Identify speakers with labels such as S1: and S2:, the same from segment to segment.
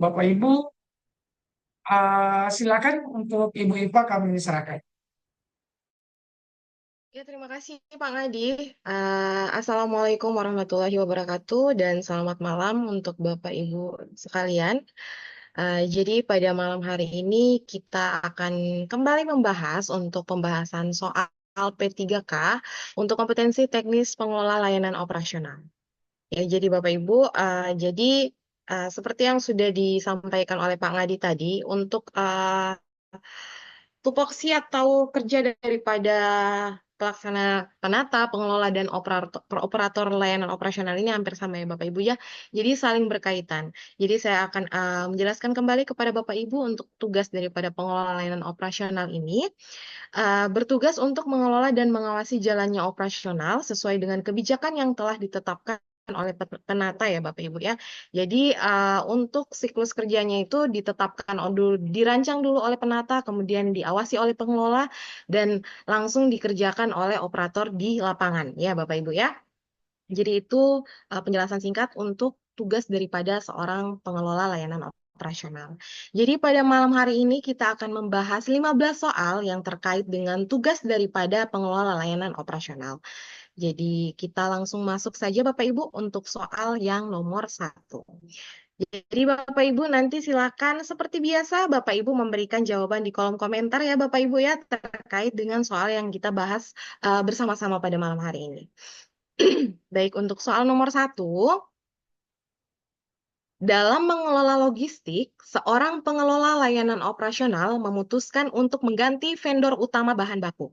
S1: Bapak Ibu, silakan untuk Ibu Ipa kami serahkan.
S2: Ya, terima kasih Pak Ngadi. Assalamualaikum warahmatullahi wabarakatuh dan selamat malam untuk Bapak Ibu sekalian. Jadi pada malam hari ini kita akan kembali membahas untuk pembahasan soal P3K untuk kompetensi teknis pengelola layanan operasional. Ya, jadi Bapak Ibu, seperti yang sudah disampaikan oleh Pak Ngadi tadi, untuk tupoksi atau kerja daripada pelaksana penata, pengelola, dan operator layanan operasional ini hampir sama ya Bapak Ibu ya. Jadi saling berkaitan. Jadi saya akan menjelaskan kembali kepada Bapak Ibu untuk tugas daripada pengelola layanan operasional ini. Bertugas untuk mengelola dan mengawasi jalannya operasional sesuai dengan kebijakan yang telah ditetapkan oleh penata ya Bapak Ibu ya. Jadi untuk siklus kerjanya itu ditetapkan dulu, dirancang dulu oleh penata, kemudian diawasi oleh pengelola dan langsung dikerjakan oleh operator di lapangan ya Bapak Ibu ya. Jadi itu penjelasan singkat untuk tugas daripada seorang pengelola layanan operasional. Jadi pada malam hari ini kita akan membahas 15 soal yang terkait dengan tugas daripada pengelola layanan operasional. Jadi kita langsung masuk saja Bapak Ibu untuk soal yang nomor satu. Jadi Bapak Ibu nanti silakan seperti biasa Bapak Ibu memberikan jawaban di kolom komentar ya Bapak Ibu ya terkait dengan soal yang kita bahas bersama-sama pada malam hari ini. Baik, untuk soal nomor satu, dalam mengelola logistik, seorang pengelola layanan operasional memutuskan untuk mengganti vendor utama bahan baku.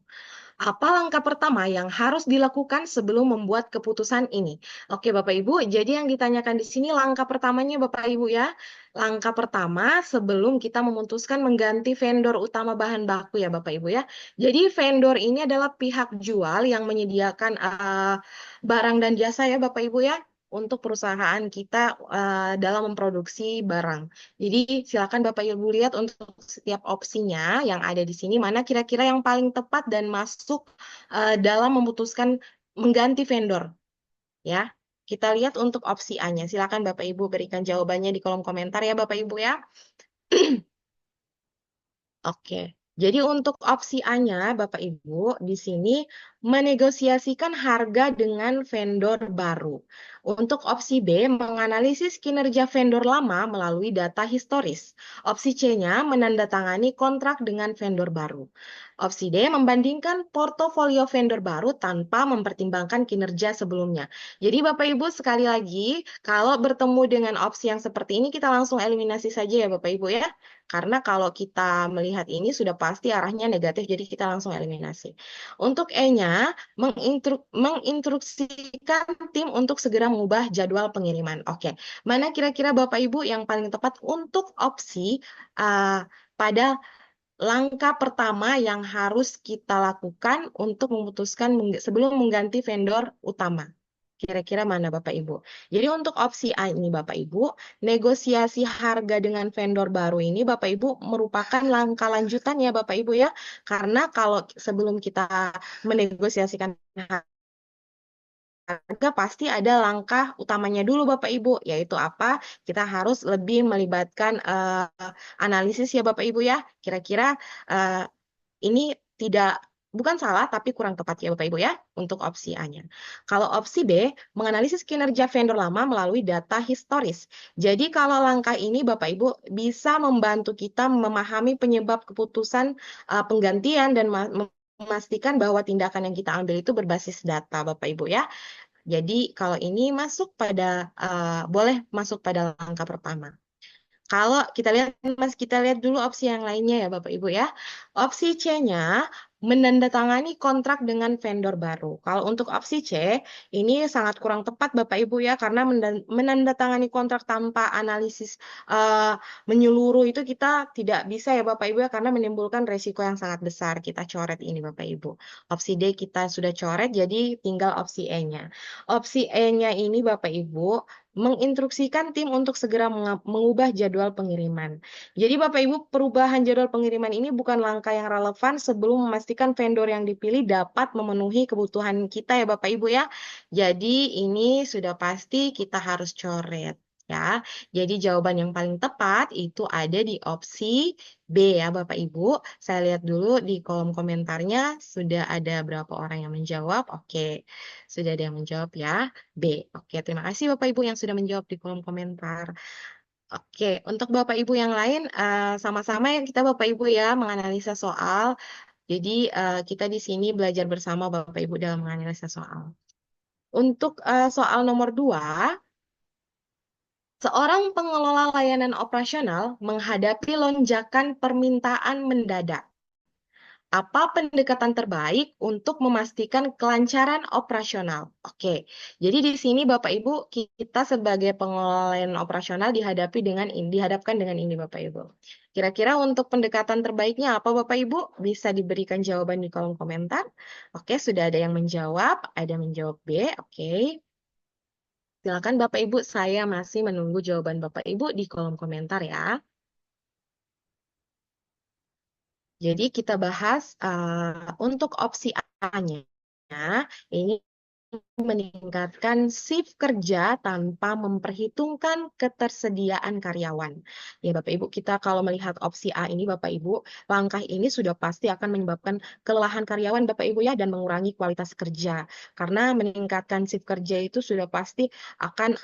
S2: Apa langkah pertama yang harus dilakukan sebelum membuat keputusan ini? Oke, Bapak Ibu, jadi yang ditanyakan di sini langkah pertamanya Bapak Ibu ya. Langkah pertama sebelum kita memutuskan mengganti vendor utama bahan baku ya Bapak Ibu ya. Jadi vendor ini adalah pihak jual yang menyediakan barang dan jasa ya Bapak Ibu ya untuk perusahaan kita dalam memproduksi barang. Jadi silakan Bapak Ibu lihat untuk setiap opsinya yang ada di sini mana kira-kira yang paling tepat dan masuk dalam memutuskan mengganti vendor ya. Kita lihat untuk opsi A-nya. Silakan Bapak Ibu berikan jawabannya di kolom komentar ya Bapak Ibu ya. Oke. Jadi untuk opsi A-nya Bapak Ibu di sini menegosiasikan harga dengan vendor baru. Untuk opsi B, menganalisis kinerja vendor lama melalui data historis. Opsi C-nya menandatangani kontrak dengan vendor baru. Opsi D, membandingkan portofolio vendor baru tanpa mempertimbangkan kinerja sebelumnya. Jadi Bapak Ibu sekali lagi, kalau bertemu dengan opsi yang seperti ini kita langsung eliminasi saja ya Bapak Ibu ya. Karena kalau kita melihat ini sudah pasti arahnya negatif, jadi kita langsung eliminasi. Untuk E-nya, menginstruksikan tim untuk segera mengubah jadwal pengiriman. Oke, mana kira-kira Bapak Ibu yang paling tepat untuk opsi pada langkah pertama yang harus kita lakukan untuk memutuskan sebelum mengganti vendor utama? Kira-kira mana Bapak Ibu? Jadi untuk opsi A ini Bapak Ibu, negosiasi harga dengan vendor baru ini Bapak Ibu merupakan langkah lanjutan ya Bapak Ibu ya. Karena kalau sebelum kita menegosiasikan harga pasti ada langkah utamanya dulu Bapak Ibu, yaitu apa? Kita harus lebih melibatkan analisis ya Bapak Ibu ya. Kira-kira ini tidak bukan salah tapi kurang tepat ya Bapak Ibu ya untuk opsi A-nya. Kalau opsi B, menganalisis kinerja vendor lama melalui data historis. Jadi kalau langkah ini Bapak Ibu bisa membantu kita memahami penyebab keputusan penggantian dan memastikan bahwa tindakan yang kita ambil itu berbasis data Bapak Ibu ya. Jadi kalau ini boleh masuk pada langkah pertama. Kalau kita lihat dulu opsi yang lainnya ya Bapak Ibu ya. Opsi C-nya menandatangani kontrak dengan vendor baru. Kalau untuk opsi C, ini sangat kurang tepat Bapak Ibu ya, karena menandatangani kontrak tanpa analisis eh, menyeluruh itu kita tidak bisa ya Bapak Ibu ya, karena menimbulkan resiko yang sangat besar. Kita coret ini Bapak Ibu. Opsi D kita sudah coret, jadi tinggal opsi E-nya. Opsi E-nya ini Bapak Ibu menginstruksikan tim untuk segera mengubah jadwal pengiriman. Jadi Bapak Ibu, perubahan jadwal pengiriman ini bukan langkah yang relevan sebelum memastikan vendor yang dipilih dapat memenuhi kebutuhan kita ya Bapak Ibu ya. Jadi ini sudah pasti kita harus coret. ya. Jadi jawaban yang paling tepat itu ada di opsi B ya Bapak Ibu. Saya lihat dulu di kolom komentarnya sudah ada berapa orang yang menjawab. Oke, sudah ada yang menjawab ya. B. Oke, terima kasih Bapak Ibu yang sudah menjawab di kolom komentar. Oke, untuk Bapak Ibu yang lain, sama-sama ya kita Bapak Ibu ya menganalisa soal. Jadi kita di sini belajar bersama Bapak Ibu dalam menganalisa soal. Untuk soal nomor 2, seorang pengelola layanan operasional menghadapi lonjakan permintaan mendadak. Apa pendekatan terbaik untuk memastikan kelancaran operasional? Oke, jadi di sini Bapak Ibu kita sebagai pengelola layanan operasional dihadapkan dengan ini Bapak Ibu. Kira-kira untuk pendekatan terbaiknya apa Bapak Ibu? Bisa diberikan jawaban di kolom komentar. Oke, sudah ada yang menjawab, ada yang menjawab B. Oke. Silakan Bapak Ibu, saya masih menunggu jawaban Bapak Ibu di kolom komentar ya. Jadi kita bahas untuk opsi A-nya, ini meningkatkan shift kerja tanpa memperhitungkan ketersediaan karyawan. Ya Bapak Ibu, kita kalau melihat opsi A ini Bapak Ibu, langkah ini sudah pasti akan menyebabkan kelelahan karyawan Bapak Ibu ya dan mengurangi kualitas kerja. Karena meningkatkan shift kerja itu sudah pasti akan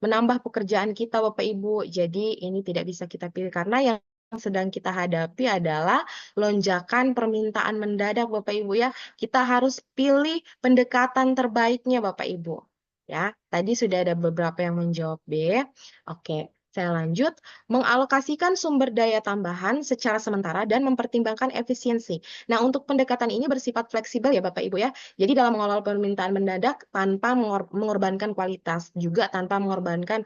S2: menambah pekerjaan kita Bapak Ibu. Jadi ini tidak bisa kita pilih karena yang sedang kita hadapi adalah lonjakan permintaan mendadak Bapak Ibu ya. Kita harus pilih pendekatan terbaiknya Bapak Ibu. Ya, tadi sudah ada beberapa yang menjawab B. Oke, saya lanjut. Mengalokasikan sumber daya tambahan secara sementara dan mempertimbangkan efisiensi. Nah, untuk pendekatan ini bersifat fleksibel ya Bapak Ibu ya. Jadi dalam mengelola permintaan mendadak tanpa mengorbankan kualitas, juga tanpa mengorbankan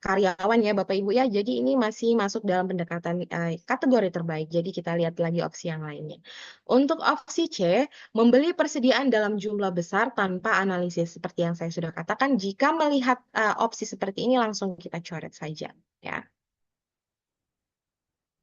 S2: karyawan ya Bapak Ibu ya. Jadi ini masih masuk dalam pendekatan kategori terbaik. Jadi kita lihat lagi opsi yang lainnya. Untuk opsi C, membeli persediaan dalam jumlah besar tanpa analisis. Seperti yang saya sudah katakan, jika melihat opsi seperti ini langsung kita coret saja ya.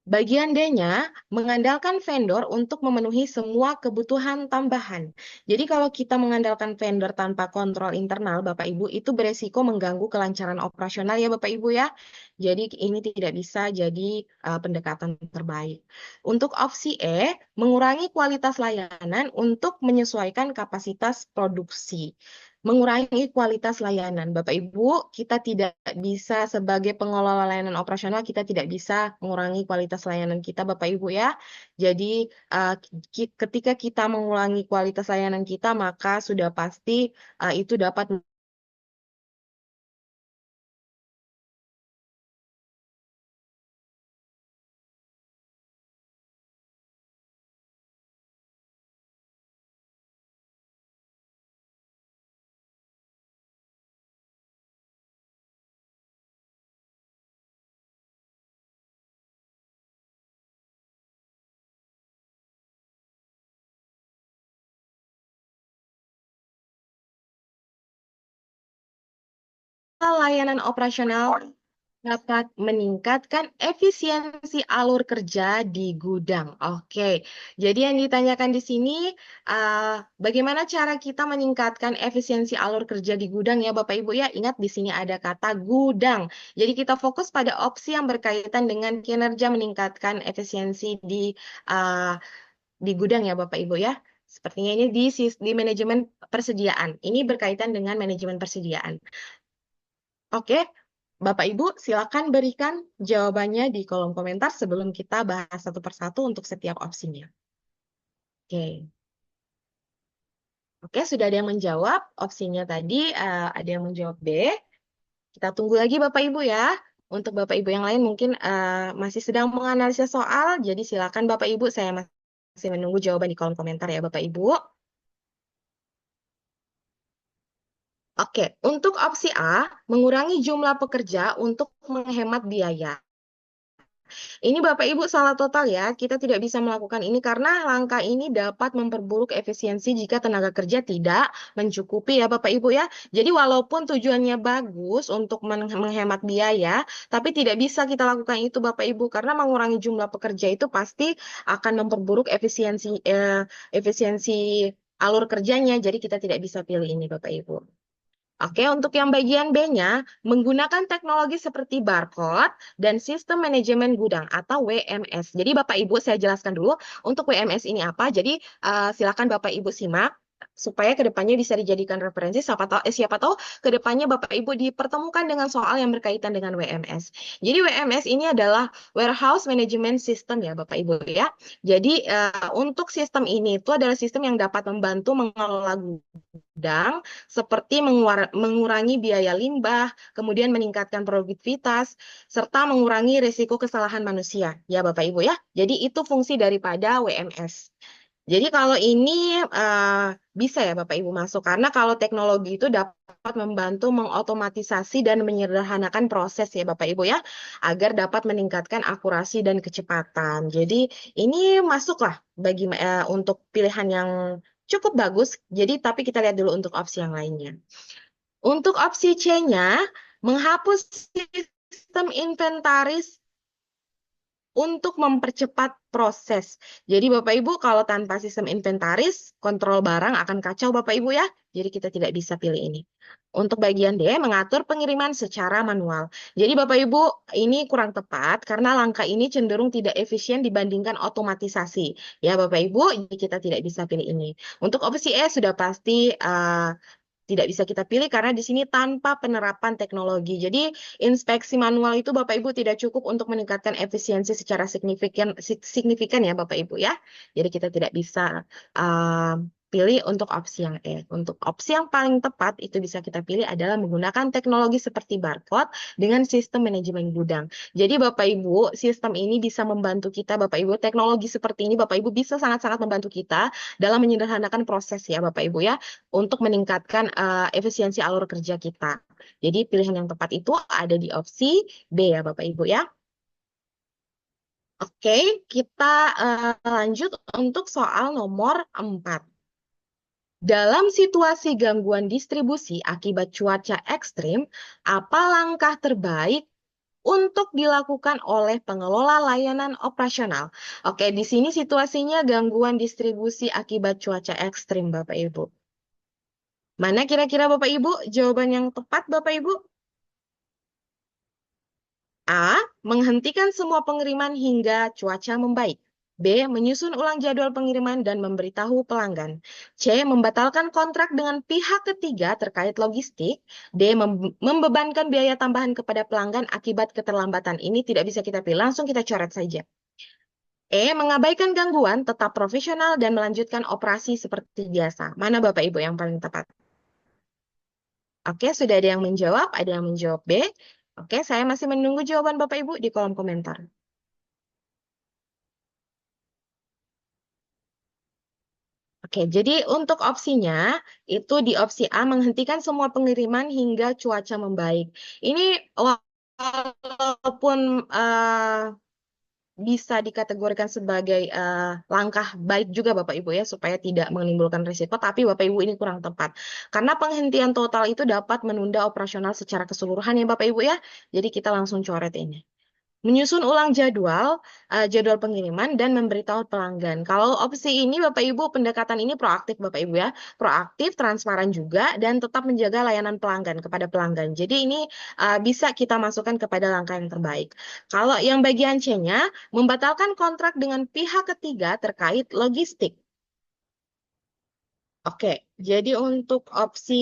S2: Bagian D-nya mengandalkan vendor untuk memenuhi semua kebutuhan tambahan. Jadi kalau kita mengandalkan vendor tanpa kontrol internal, Bapak Ibu, itu beresiko mengganggu kelancaran operasional ya Bapak Ibu ya. Jadi ini tidak bisa jadi pendekatan terbaik. Untuk opsi E, mengurangi kualitas layanan untuk menyesuaikan kapasitas produksi. Mengurangi kualitas layanan. Bapak Ibu, kita tidak bisa sebagai pengelola layanan operasional, kita tidak bisa mengurangi kualitas layanan kita, Bapak Ibu ya. Jadi ketika kita mengurangi kualitas layanan kita, maka sudah pasti itu dapat layanan operasional dapat meningkatkan efisiensi alur kerja di gudang. Oke, jadi yang ditanyakan di sini, bagaimana cara kita meningkatkan efisiensi alur kerja di gudang ya Bapak Ibu ya? Ingat di sini ada kata gudang. Jadi kita fokus pada opsi yang berkaitan dengan kinerja meningkatkan efisiensi di gudang ya Bapak Ibu ya. Sepertinya ini di manajemen persediaan. Ini berkaitan dengan manajemen persediaan. Oke, Bapak Ibu, silakan berikan jawabannya di kolom komentar sebelum kita bahas satu persatu untuk setiap opsinya. Oke, oke sudah ada yang menjawab. Opsinya tadi ada yang menjawab B. Kita tunggu lagi Bapak Ibu ya. Untuk Bapak Ibu yang lain mungkin masih sedang menganalisis soal, jadi silakan Bapak Ibu, saya masih menunggu jawaban di kolom komentar ya Bapak Ibu. Oke, untuk opsi A, mengurangi jumlah pekerja untuk menghemat biaya. Ini Bapak Ibu salah total ya. Kita tidak bisa melakukan ini karena langkah ini dapat memperburuk efisiensi jika tenaga kerja tidak mencukupi ya Bapak Ibu ya. Jadi walaupun tujuannya bagus untuk menghemat biaya, tapi tidak bisa kita lakukan itu Bapak Ibu karena mengurangi jumlah pekerja itu pasti akan memperburuk efisiensi alur kerjanya. Jadi kita tidak bisa pilih ini Bapak Ibu. Oke, untuk yang bagian B-nya, menggunakan teknologi seperti barcode dan sistem manajemen gudang atau WMS. Jadi Bapak Ibu saya jelaskan dulu untuk WMS ini apa. Jadi silakan Bapak Ibu simak supaya kedepannya bisa dijadikan referensi. Siapa tahu kedepannya Bapak Ibu dipertemukan dengan soal yang berkaitan dengan WMS. Jadi WMS ini adalah Warehouse Management System ya Bapak Ibu ya. Jadi untuk sistem ini itu adalah sistem yang dapat membantu mengelola gudang seperti mengurangi biaya limbah, kemudian meningkatkan produktivitas, serta mengurangi risiko kesalahan manusia. Ya, Bapak Ibu ya. Jadi itu fungsi daripada WMS. Jadi kalau ini bisa ya Bapak Ibu masuk karena kalau teknologi itu dapat membantu mengotomatisasi dan menyederhanakan proses ya Bapak Ibu ya agar dapat meningkatkan akurasi dan kecepatan. Jadi ini masuklah bagi untuk pilihan yang cukup bagus. Jadi tapi kita lihat dulu untuk opsi yang lainnya. Untuk opsi C-nya menghapus sistem inventaris untuk mempercepat proses. Jadi Bapak Ibu kalau tanpa sistem inventaris, kontrol barang akan kacau Bapak Ibu ya. Jadi kita tidak bisa pilih ini. Untuk bagian D, mengatur pengiriman secara manual. Jadi Bapak Ibu ini kurang tepat karena langkah ini cenderung tidak efisien dibandingkan otomatisasi. Ya Bapak Ibu, jadi kita tidak bisa pilih ini. Untuk opsi E sudah pasti tidak bisa kita pilih karena di sini tanpa penerapan teknologi. Jadi inspeksi manual itu Bapak Ibu tidak cukup untuk meningkatkan efisiensi secara signifikan ya Bapak Ibu ya. Jadi kita tidak bisa pilih untuk opsi yang E. Untuk opsi yang paling tepat itu bisa kita pilih adalah menggunakan teknologi seperti barcode dengan sistem manajemen gudang. Jadi Bapak Ibu, sistem ini bisa membantu kita Bapak Ibu, teknologi seperti ini Bapak Ibu bisa sangat-sangat membantu kita dalam menyederhanakan proses ya Bapak Ibu ya untuk meningkatkan efisiensi alur kerja kita. Jadi pilihan yang tepat itu ada di opsi B ya Bapak Ibu ya. Oke, kita lanjut untuk soal nomor 4. Dalam situasi gangguan distribusi akibat cuaca ekstrim, apa langkah terbaik untuk dilakukan oleh pengelola layanan operasional? Oke, di sini situasinya gangguan distribusi akibat cuaca ekstrim, Bapak Ibu. Mana kira-kira Bapak Ibu jawaban yang tepat Bapak Ibu? A. Menghentikan semua pengiriman hingga cuaca membaik. B. Menyusun ulang jadwal pengiriman dan memberitahu pelanggan. C. Membatalkan kontrak dengan pihak ketiga terkait logistik. D. Membebankan biaya tambahan kepada pelanggan akibat keterlambatan. Ini tidak bisa kita pilih, langsung kita coret saja. E. Mengabaikan gangguan, tetap profesional dan melanjutkan operasi seperti biasa. Mana Bapak Ibu yang paling tepat? Oke, sudah ada yang menjawab, ada yang menjawab B. Oke, saya masih menunggu jawaban Bapak Ibu di kolom komentar. Oke, jadi untuk opsinya itu di opsi A menghentikan semua pengiriman hingga cuaca membaik. Ini walaupun bisa dikategorikan sebagai langkah baik juga Bapak Ibu ya supaya tidak menimbulkan risiko, tapi Bapak Ibu ini kurang tepat. Karena penghentian total itu dapat menunda operasional secara keseluruhan ya Bapak Ibu ya. Jadi kita langsung coret ini. Menyusun ulang jadwal pengiriman dan memberitahu pelanggan. Kalau opsi ini Bapak Ibu, pendekatan ini proaktif Bapak Ibu ya. Proaktif, transparan juga, dan tetap menjaga layanan pelanggan kepada pelanggan. Jadi ini bisa kita masukkan kepada langkah yang terbaik. Kalau yang bagian C-nya, membatalkan kontrak dengan pihak ketiga terkait logistik. Oke, jadi untuk opsi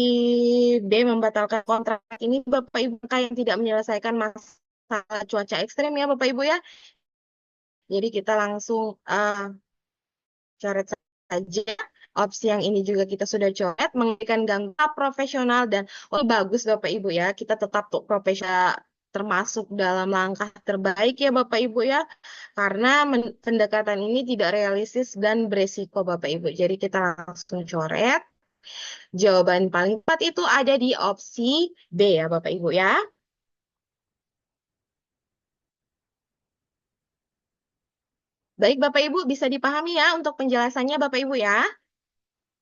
S2: B membatalkan kontrak ini Bapak Ibu yang tidak menyelesaikan masalah cuaca ekstrem ya Bapak Ibu ya. Jadi kita langsung coret saja. Opsi yang ini juga kita sudah coret, menghentikan gangguan profesional dan bagus Bapak Ibu ya. Kita tetap tuh profesional termasuk dalam langkah terbaik ya Bapak Ibu ya. Karena pendekatan ini tidak realistis dan beresiko Bapak Ibu. Jadi kita langsung coret. Jawaban paling tepat itu ada di opsi B ya Bapak Ibu ya. Baik Bapak Ibu bisa dipahami ya untuk penjelasannya Bapak Ibu ya.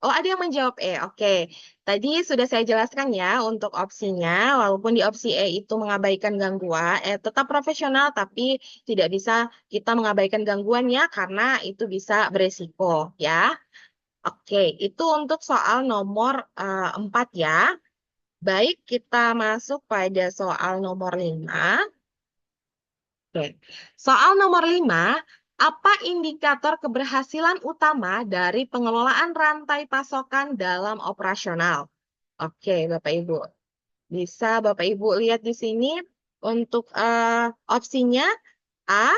S2: Oh, ada yang menjawab E. Oke. Tadi sudah saya jelaskan ya untuk opsinya, walaupun di opsi E itu mengabaikan gangguan, tetap profesional tapi tidak bisa kita mengabaikan gangguannya karena itu bisa beresiko ya. Oke, itu untuk soal nomor 4 ya. Baik, kita masuk pada soal nomor 5. Oke. Soal nomor 5, apa indikator keberhasilan utama dari pengelolaan rantai pasokan dalam operasional? Oke, Bapak Ibu. Bisa Bapak Ibu lihat di sini untuk opsinya A,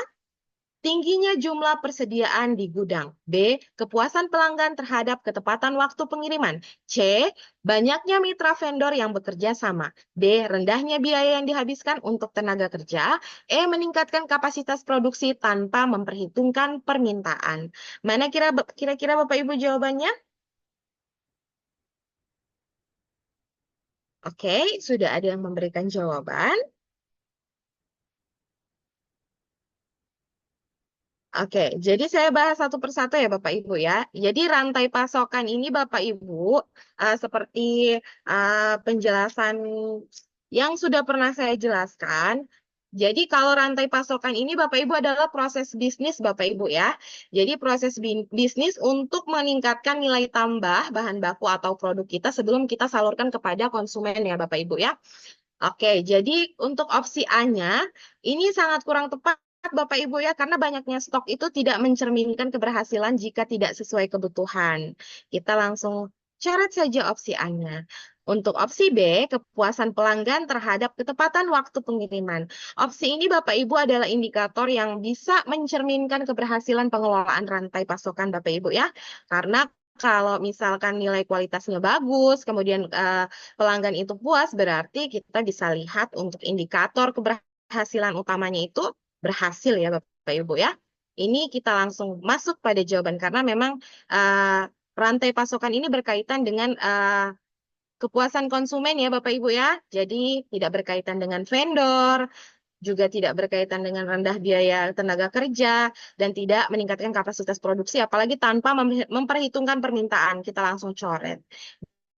S2: tingginya jumlah persediaan di gudang. B, kepuasan pelanggan terhadap ketepatan waktu pengiriman. C, banyaknya mitra vendor yang bekerja sama. D, rendahnya biaya yang dihabiskan untuk tenaga kerja. E, meningkatkan kapasitas produksi tanpa memperhitungkan permintaan. Mana kira-kira Bapak Ibu jawabannya? Oke, sudah ada yang memberikan jawaban. Oke, jadi saya bahas satu persatu ya Bapak Ibu ya. Jadi rantai pasokan ini Bapak Ibu seperti penjelasan yang sudah pernah saya jelaskan. Jadi kalau rantai pasokan ini Bapak Ibu adalah proses bisnis Bapak Ibu ya. Jadi proses bisnis untuk meningkatkan nilai tambah bahan baku atau produk kita sebelum kita salurkan kepada konsumen ya Bapak Ibu ya. Oke, jadi untuk opsi A-nya ini sangat kurang tepat Bapak Ibu ya, karena banyaknya stok itu tidak mencerminkan keberhasilan jika tidak sesuai kebutuhan. Kita langsung coret saja opsi A-nya. Untuk opsi B, kepuasan pelanggan terhadap ketepatan waktu pengiriman. Opsi ini Bapak Ibu adalah indikator yang bisa mencerminkan keberhasilan pengelolaan rantai pasokan Bapak Ibu ya. Karena kalau misalkan nilai kualitasnya bagus, kemudian pelanggan itu puas, berarti kita bisa lihat untuk indikator keberhasilan utamanya itu berhasil ya Bapak Ibu ya. Ini kita langsung masuk pada jawaban karena memang rantai pasokan ini berkaitan dengan kepuasan konsumen ya Bapak Ibu ya. Jadi tidak berkaitan dengan vendor, juga tidak berkaitan dengan rendah biaya tenaga kerja, dan tidak meningkatkan kapasitas produksi, apalagi tanpa memperhitungkan permintaan. Kita langsung coret.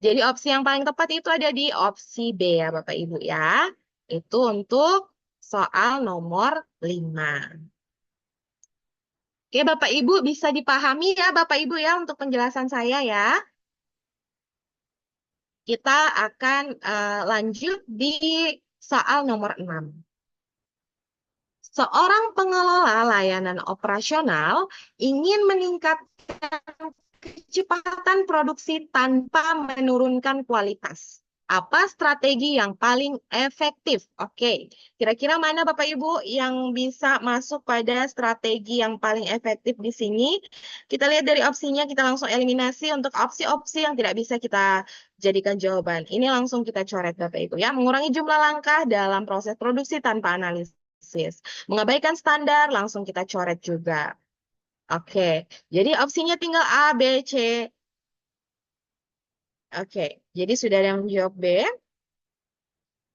S2: Jadi opsi yang paling tepat itu ada di opsi B ya Bapak Ibu ya. Itu untuk soal nomor 5. Oke Bapak Ibu bisa dipahami ya Bapak Ibu ya untuk penjelasan saya ya. Kita akan lanjut di soal nomor 6. Seorang pengelola layanan operasional ingin meningkatkan kecepatan produksi tanpa menurunkan kualitas. Apa strategi yang paling efektif? Oke, kira-kira mana Bapak Ibu yang bisa masuk pada strategi yang paling efektif di sini? Kita lihat dari opsinya, kita langsung eliminasi untuk opsi-opsi yang tidak bisa kita jadikan jawaban. Ini langsung kita coret Bapak Ibu ya. Mengurangi jumlah langkah dalam proses produksi tanpa analisis. Mengabaikan standar, langsung kita coret juga. Oke, jadi opsinya tinggal A, B, C. Oke, jadi sudah ada yang menjawab B.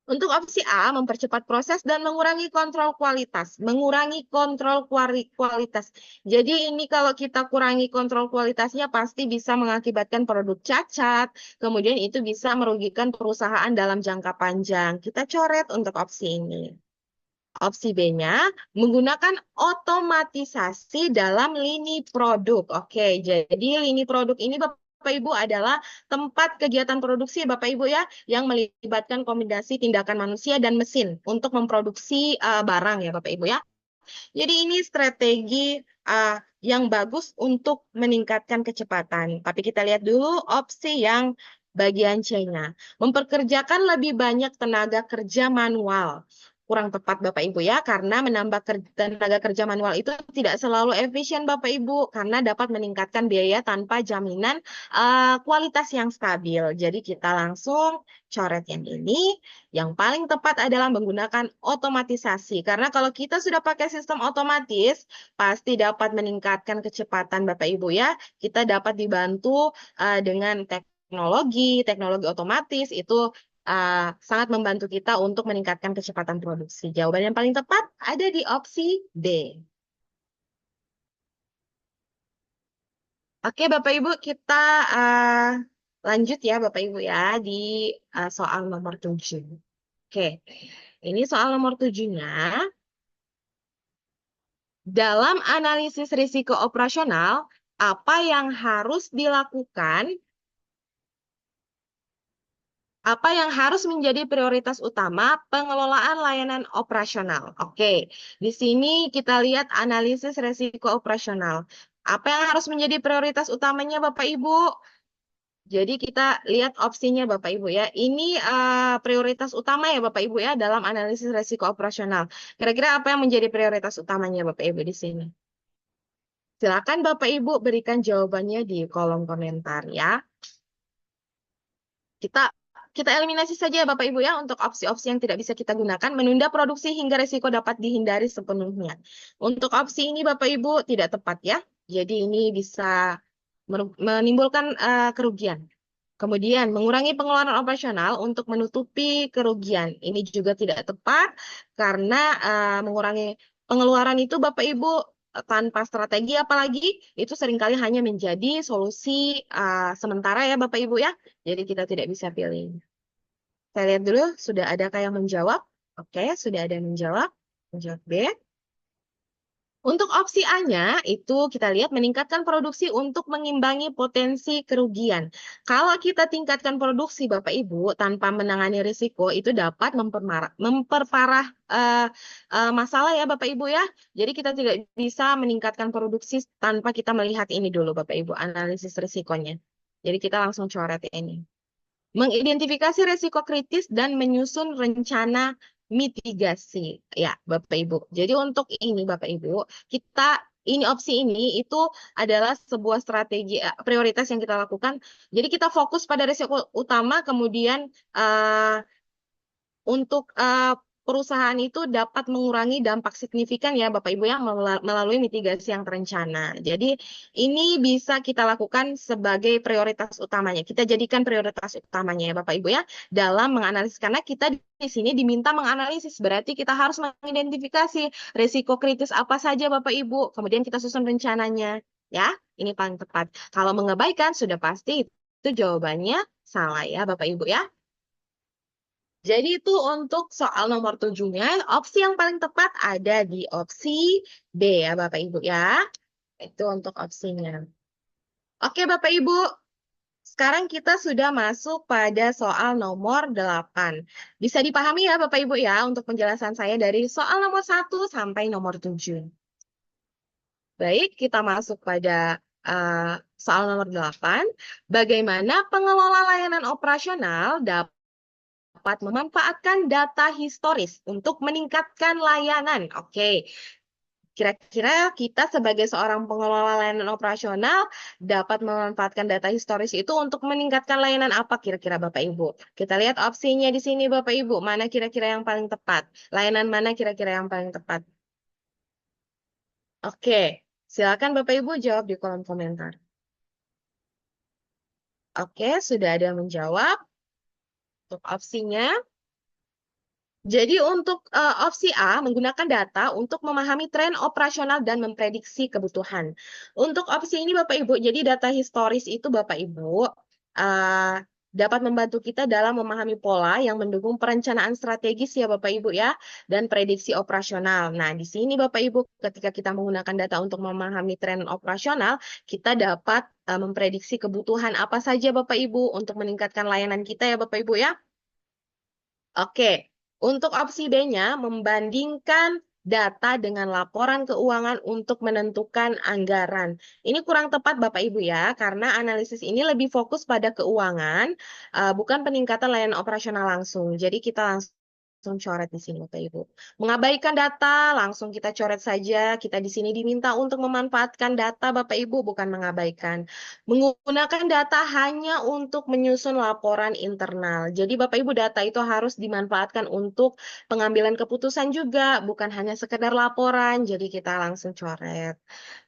S2: Untuk opsi A, mempercepat proses dan mengurangi kontrol kualitas. Mengurangi kontrol kualitas. Jadi ini kalau kita kurangi kontrol kualitasnya pasti bisa mengakibatkan produk cacat. Kemudian itu bisa merugikan perusahaan dalam jangka panjang. Kita coret untuk opsi ini. Opsi B-nya, menggunakan otomatisasi dalam lini produk. Oke, jadi lini produk ini Bapak Ibu adalah tempat kegiatan produksi Bapak Ibu ya, yang melibatkan kombinasi tindakan manusia dan mesin untuk memproduksi barang ya Bapak Ibu ya. Jadi ini strategi yang bagus untuk meningkatkan kecepatan. Tapi kita lihat dulu opsi yang bagian C-nya. Memperkerjakan lebih banyak tenaga kerja manual. Kurang tepat Bapak Ibu ya, karena menambah tenaga kerja manual itu tidak selalu efisien Bapak Ibu, karena dapat meningkatkan biaya tanpa jaminan kualitas yang stabil. Jadi kita langsung coret yang ini. Yang paling tepat adalah menggunakan otomatisasi. Karena kalau kita sudah pakai sistem otomatis, pasti dapat meningkatkan kecepatan Bapak Ibu ya. Kita dapat dibantu dengan teknologi otomatis itu sangat membantu kita untuk meningkatkan kecepatan produksi. Jawaban yang paling tepat ada di opsi D. Oke, Bapak Ibu, kita lanjut ya, Bapak Ibu ya, di soal nomor 7. Oke, ini soal nomor 7-nya. Dalam analisis risiko operasional, apa yang harus dilakukan Apa yang harus menjadi prioritas utama pengelolaan layanan operasional? Oke, di sini kita lihat analisis resiko operasional. Apa yang harus menjadi prioritas utamanya, Bapak Ibu? Jadi kita lihat opsinya Bapak Ibu ya. Ini prioritas utama ya Bapak Ibu ya dalam analisis resiko operasional. Kira-kira apa yang menjadi prioritas utamanya Bapak Ibu di sini? Silakan Bapak Ibu berikan jawabannya di kolom komentar ya. Kita kita eliminasi saja ya Bapak Ibu ya untuk opsi-opsi yang tidak bisa kita gunakan. Menunda produksi hingga resiko dapat dihindari sepenuhnya. Untuk opsi ini Bapak Ibu tidak tepat ya. Jadi ini bisa menimbulkan kerugian. Kemudian, mengurangi pengeluaran operasional untuk menutupi kerugian. Ini juga tidak tepat karena mengurangi pengeluaran itu Bapak Ibu tanpa strategi apalagi itu seringkali hanya menjadi solusi sementara ya Bapak Ibu ya. Jadi kita tidak bisa pilih. Saya lihat dulu sudah adakah yang menjawab? Oke, sudah ada yang menjawab. Menjawab B. Untuk opsi A-nya, itu kita lihat meningkatkan produksi untuk mengimbangi potensi kerugian. Kalau kita tingkatkan produksi, Bapak Ibu, tanpa menangani risiko, itu dapat memperparah masalah ya, Bapak Ibu ya. Jadi kita tidak bisa meningkatkan produksi tanpa kita melihat ini dulu, Bapak Ibu, analisis risikonya. Jadi kita langsung coret ini. Mengidentifikasi risiko kritis dan menyusun rencana mitigasi. Ya, Bapak Ibu. Jadi untuk ini Bapak Ibu, ini opsi ini itu adalah sebuah strategi prioritas yang kita lakukan. Jadi kita fokus pada risiko utama, kemudian untuk perusahaan itu dapat mengurangi dampak signifikan ya Bapak Ibu ya melalui mitigasi yang terencana. Jadi ini bisa kita lakukan sebagai prioritas utamanya. Kita jadikan prioritas utamanya ya Bapak Ibu ya dalam menganalisis karena kita di sini diminta menganalisis berarti kita harus mengidentifikasi risiko kritis apa saja Bapak Ibu. Kemudian kita susun rencananya ya. Ini paling tepat. Kalau mengabaikan sudah pasti itu jawabannya salah ya Bapak Ibu ya. Jadi itu untuk soal nomor 7-nya, opsi yang paling tepat ada di opsi B ya Bapak Ibu ya. Itu untuk opsinya. Oke Bapak Ibu, sekarang kita sudah masuk pada soal nomor 8. Bisa dipahami ya Bapak Ibu ya untuk penjelasan saya dari soal nomor 1 sampai nomor 7. Baik, kita masuk pada soal nomor 8. Bagaimana pengelola layanan operasional dapat memanfaatkan data historis untuk meningkatkan layanan. Oke, kira-kira kita sebagai seorang pengelola layanan operasional dapat memanfaatkan data historis itu untuk meningkatkan layanan apa kira-kira Bapak Ibu? Kita lihat opsinya di sini Bapak Ibu, mana kira-kira yang paling tepat? Layanan mana kira-kira yang paling tepat? Oke, silakan Bapak Ibu jawab di kolom komentar. Oke, sudah ada yang menjawab. Untuk opsinya, jadi untuk opsi A, menggunakan data untuk memahami tren operasional dan memprediksi kebutuhan. Untuk opsi ini Bapak Ibu, jadi data historis itu Bapak Ibu dapat membantu kita dalam memahami pola yang mendukung perencanaan strategis ya Bapak Ibu ya, dan prediksi operasional. Nah, di sini Bapak Ibu, ketika kita menggunakan data untuk memahami tren operasional, kita dapat memprediksi kebutuhan apa saja Bapak Ibu untuk meningkatkan layanan kita ya Bapak Ibu ya. Oke, untuk opsi B-nya membandingkan data dengan laporan keuangan untuk menentukan anggaran. Ini kurang tepat Bapak Ibu ya, karena analisis ini lebih fokus pada keuangan, bukan peningkatan layanan operasional langsung. Jadi kita langsung coret di sini Bapak Ibu. Mengabaikan data, langsung kita coret saja. Kita di sini diminta untuk memanfaatkan data Bapak Ibu, bukan mengabaikan. Menggunakan data hanya untuk menyusun laporan internal. Jadi Bapak Ibu data itu harus dimanfaatkan untuk pengambilan keputusan juga, bukan hanya sekedar laporan. Jadi kita langsung coret.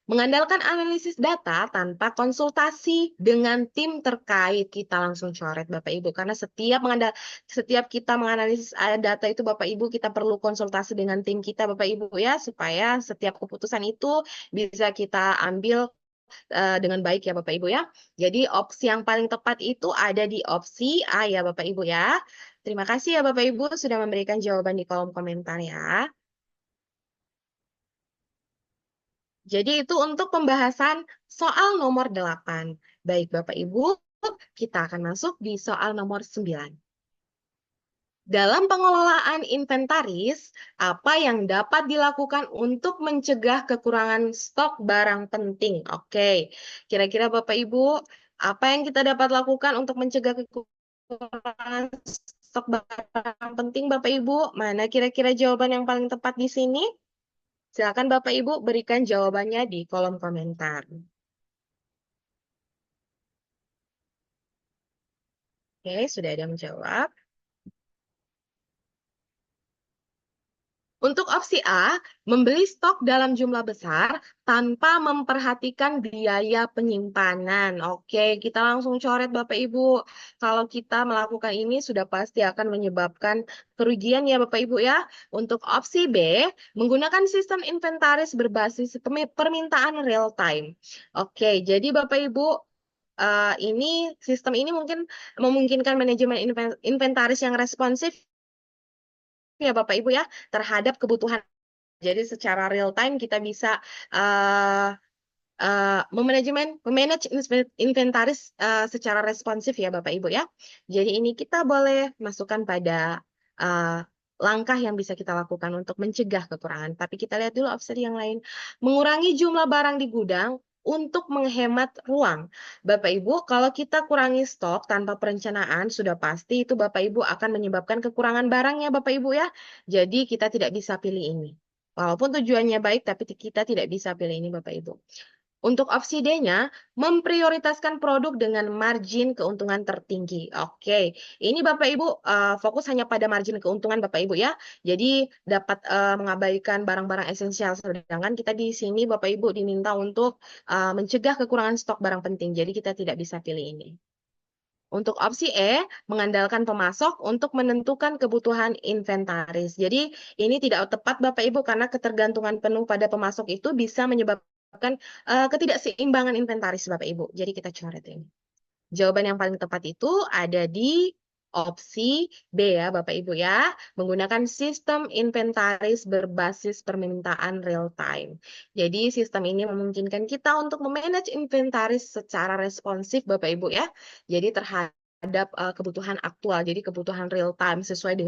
S2: Mengandalkan analisis data tanpa konsultasi dengan tim terkait, kita langsung coret Bapak Ibu. Karena setiap kita menganalisis data itu Bapak Ibu, kita perlu konsultasi dengan tim kita Bapak Ibu ya, supaya setiap keputusan itu bisa kita ambil dengan baik ya Bapak Ibu ya. Jadi opsi yang paling tepat itu ada di opsi A ya Bapak Ibu ya. Terima kasih ya Bapak Ibu sudah memberikan jawaban di kolom komentar ya. Jadi itu untuk pembahasan soal nomor 8. Baik Bapak Ibu, kita akan masuk di soal nomor 9. Dalam pengelolaan inventaris, apa yang dapat dilakukan untuk mencegah kekurangan stok barang penting? Oke, kira-kira Bapak Ibu, apa yang kita dapat lakukan untuk mencegah kekurangan stok barang penting, Bapak Ibu? Mana kira-kira jawaban yang paling tepat di sini? Silakan Bapak Ibu berikan jawabannya di kolom komentar. Oke, sudah ada yang menjawab. Untuk opsi A, membeli stok dalam jumlah besar tanpa memperhatikan biaya penyimpanan. Oke, kita langsung coret Bapak Ibu. Kalau kita melakukan ini sudah pasti akan menyebabkan kerugian ya Bapak Ibu ya. Untuk opsi B, menggunakan sistem inventaris berbasis permintaan real time. Oke, jadi Bapak Ibu, ini sistem ini mungkin memungkinkan manajemen inventaris yang responsif ya Bapak Ibu ya terhadap kebutuhan. Jadi secara real time kita bisa memanage inventaris secara responsif ya Bapak Ibu ya. Jadi ini kita boleh masukkan pada uh, langkah yang bisa kita lakukan untuk mencegah kekurangan. Tapi kita lihat dulu opsi yang lain. Mengurangi jumlah barang di gudang untuk menghemat ruang. Bapak Ibu, kalau kita kurangi stok tanpa perencanaan, sudah pasti itu Bapak Ibu akan menyebabkan kekurangan barang ya Bapak Ibu ya. Jadi kita tidak bisa pilih ini. Walaupun tujuannya baik, tapi kita tidak bisa pilih ini Bapak Ibu. Untuk opsi D-nya, memprioritaskan produk dengan margin keuntungan tertinggi. Oke, ini Bapak Ibu fokus hanya pada margin keuntungan Bapak Ibu ya. Jadi dapat mengabaikan barang-barang esensial. Sedangkan kita di sini Bapak Ibu diminta untuk mencegah kekurangan stok barang penting. Jadi kita tidak bisa pilih ini. Untuk opsi E, mengandalkan pemasok untuk menentukan kebutuhan inventaris. Jadi ini tidak tepat Bapak Ibu karena ketergantungan penuh pada pemasok itu bisa menyebabkan ketidakseimbangan inventaris Bapak Ibu. Jadi kita coret ini. Jawaban yang paling tepat itu ada di opsi B ya Bapak Ibu ya, menggunakan sistem inventaris berbasis permintaan real time. Jadi sistem ini memungkinkan kita untuk memanage inventaris secara responsif Bapak Ibu ya. Jadi terhadap kebutuhan aktual, jadi kebutuhan real time sesuai